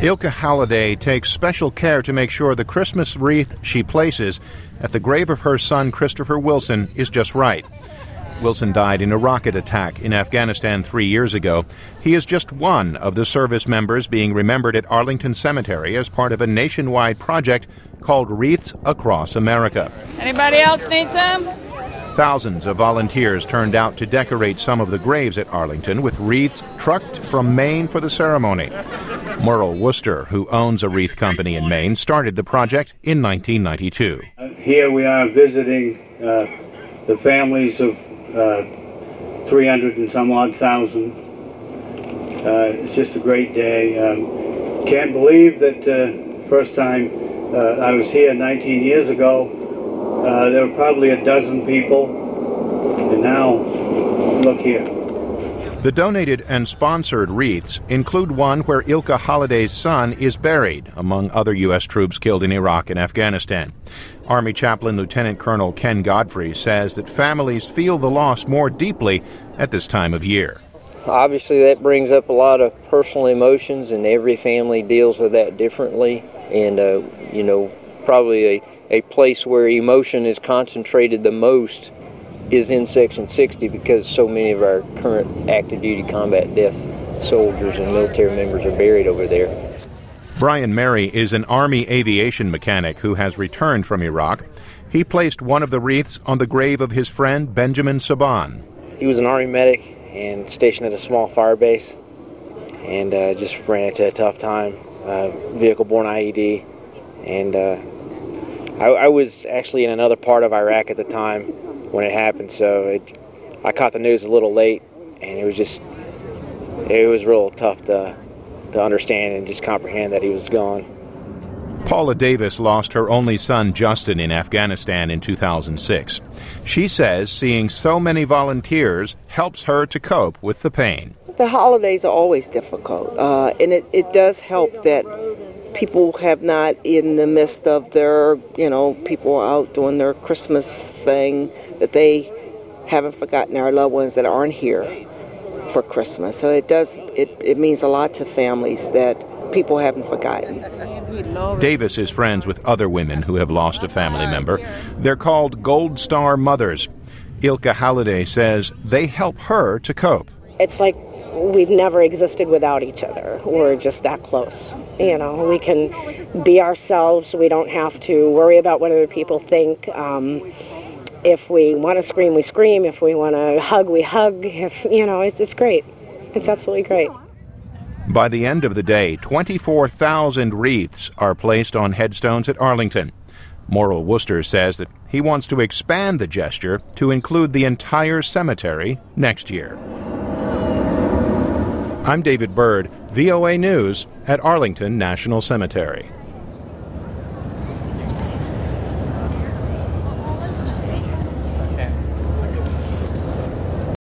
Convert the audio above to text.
Ilka Halliday takes special care to make sure the Christmas wreath she places at the grave of her son Christopher Wilson is just right. Wilson died in a rocket attack in Afghanistan 3 years ago. He is just one of the service members being remembered at Arlington Cemetery as part of a nationwide project called Wreaths across America. Anybody else need some? Thousands of volunteers turned out to decorate some of the graves at Arlington with wreaths trucked from Maine for the ceremony. Merle Worcester, who owns a wreath company in Maine, started the project in 1992. Here we are visiting the families of 300 and some odd thousand. It's just a great day. Can't believe that first time I was here 19 years ago, there were probably a dozen people, and now look here. The donated and sponsored wreaths include one where Ilka Halliday's son is buried, among other U.S. troops killed in Iraq and Afghanistan. Army Chaplain Lieutenant Colonel Ken Godfrey says that families feel the loss more deeply at this time of year. Obviously, that brings up a lot of personal emotions, and every family deals with that differently. And, probably a place where emotion is concentrated the most is in Section 60, because so many of our current active duty combat death soldiers and military members are buried over there. Brian Mary is an Army aviation mechanic who has returned from Iraq. He placed one of the wreaths on the grave of his friend Benjamin Saban. He was an Army medic and stationed at a small fire base, and just ran into a tough time, vehicle-borne IED, and I was actually in another part of Iraq at the time when it happened, so I caught the news a little late, and it was real tough to understand and just comprehend that he was gone. Paula Davis lost her only son Justin in Afghanistan in 2006. She says seeing so many volunteers helps her to cope with the pain. The holidays are always difficult, and it does help that people have not, in the midst of their, people out doing their Christmas thing, that they haven't forgotten our loved ones that aren't here for Christmas. So it means a lot to families that people haven't forgotten. Davis is friends with other women who have lost a family member. They're called Gold Star Mothers. Ilka Halliday says they help her to cope. It's like we've never existed without each other. We're just that close. We can be ourselves. We don't have to worry about what other people think. If we want to scream, we scream. If we want to hug, we hug. It's great. It's absolutely great. By the end of the day, 24,000 wreaths are placed on headstones at Arlington. Merle Worcester says that he wants to expand the gesture to include the entire cemetery next year. I'm David Byrd, VOA News at Arlington National Cemetery.